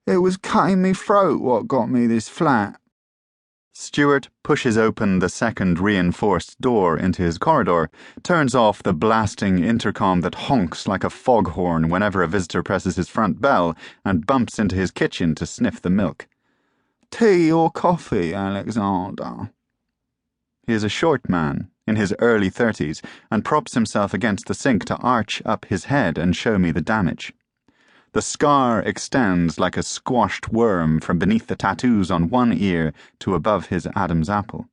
It was cutting me throat what got me this flat." Stuart pushes open the second reinforced door into his corridor, turns off the blasting intercom that honks like a foghorn whenever a visitor presses his front bell, and bumps into his kitchen to sniff the milk. "Tea or coffee, Alexander?" He is a short man, in his early 30s, and props himself against the sink to arch up his head and show me the damage. The scar extends like a squashed worm from beneath the tattoos on one ear to above his Adam's apple.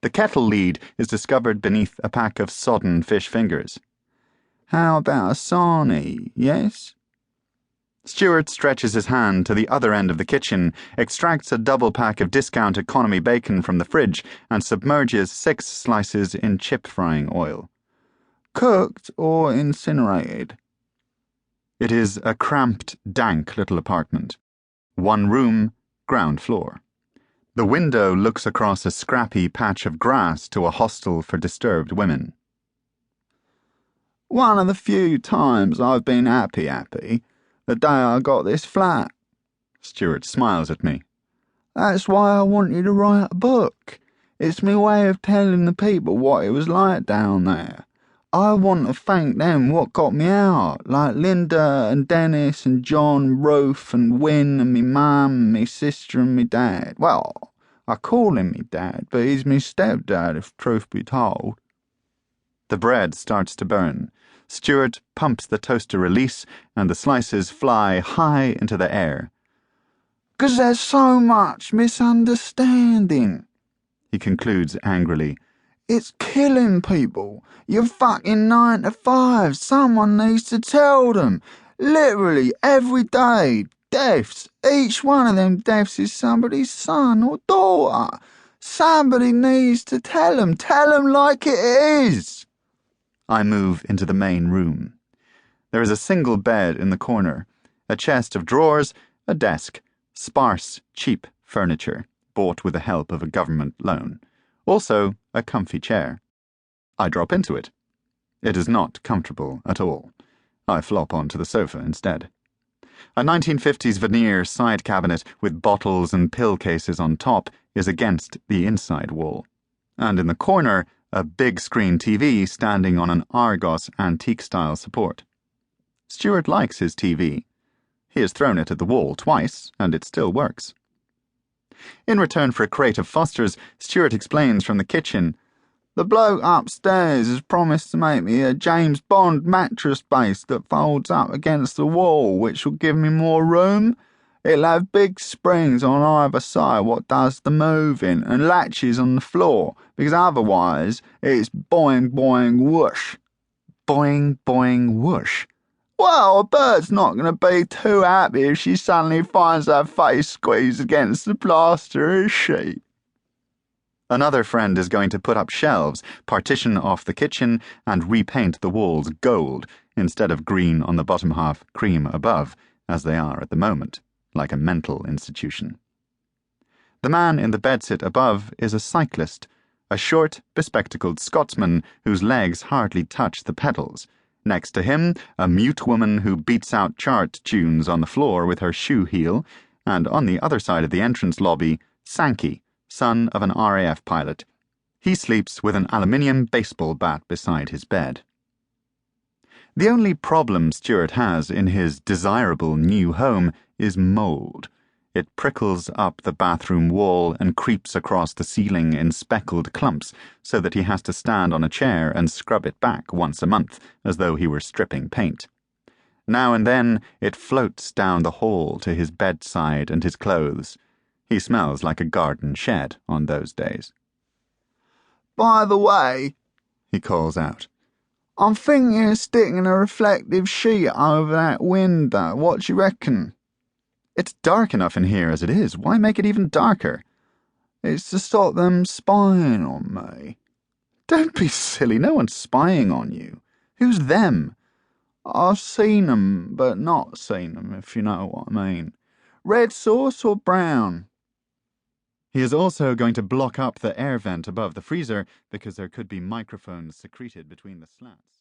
The kettle lead is discovered beneath a pack of sodden fish fingers. "How about a sarnie, yes?" Stuart stretches his hand to the other end of the kitchen, extracts a double pack of discount economy bacon from the fridge, and submerges 6 slices in chip frying oil. "Cooked or incinerated?" It is a cramped, dank little apartment. 1 room, ground floor. The window looks across a scrappy patch of grass to a hostel for disturbed women. "One of the few times I've been happy, the day I got this flat." Stuart smiles at me. "That's why I want you to write a book. It's my way of telling the people what it was like down there. I want to thank them what got me out, like Linda and Dennis and John, Ruth and Win and me mum and me sister and me dad. Well, I call him me dad, but he's me stepdad if truth be told." The bread starts to burn. Stuart pumps the toaster release, and the slices fly high into the air. "'Cause there's so much misunderstanding," he concludes angrily. "It's killing people. You're fucking 9 to 5. Someone needs to tell them. Literally every day. Deaths. Each one of them deaths is somebody's son or daughter. Somebody needs to tell them. Tell them like it is." I move into the main room. There is a single bed in the corner, a chest of drawers, a desk, sparse, cheap furniture, bought with the help of a government loan. Also, a comfy chair. I drop into it. It is not comfortable at all. I flop onto the sofa instead. A 1950s veneer side cabinet with bottles and pill cases on top is against the inside wall. And in the corner, a big screen TV standing on an Argos antique-style support. Stuart likes his TV. He has thrown it at the wall twice, and it still works. In return for a crate of Fosters, Stuart explains from the kitchen, "The bloke upstairs has promised to make me a James Bond mattress base that folds up against the wall, which will give me more room. It'll have big springs on either side what does the moving, and latches on the floor, because otherwise it's boing boing whoosh." Boing, boing, whoosh. Well, a bird's not going to be too happy if she suddenly finds her face squeezed against the plaster, is she? Another friend is going to put up shelves, partition off the kitchen, and repaint the walls gold, instead of green on the bottom half, cream above, as they are at the moment, like a mental institution. The man in the bedsit above is a cyclist, a short, bespectacled Scotsman whose legs hardly touch the pedals. Next to him, a mute woman who beats out chart tunes on the floor with her shoe heel, and on the other side of the entrance lobby, Sankey, son of an RAF pilot. He sleeps with an aluminium baseball bat beside his bed. The only problem Stuart has in his desirable new home is mold. It prickles up the bathroom wall and creeps across the ceiling in speckled clumps, so that he has to stand on a chair and scrub it back once a month, as though he were stripping paint. Now and then it floats down the hall to his bedside and his clothes. He smells like a garden shed on those days. "By the way," he calls out, "I'm thinking of sticking a reflective sheet over that window. What do you reckon?" "It's dark enough in here as it is. Why make it even darker?" "It's to stop them spying on me." "Don't be silly. No one's spying on you. Who's them?" "I've seen them, but not seen them, if you know what I mean. Red sauce or brown?" He is also going to block up the air vent above the freezer because there could be microphones secreted between the slats.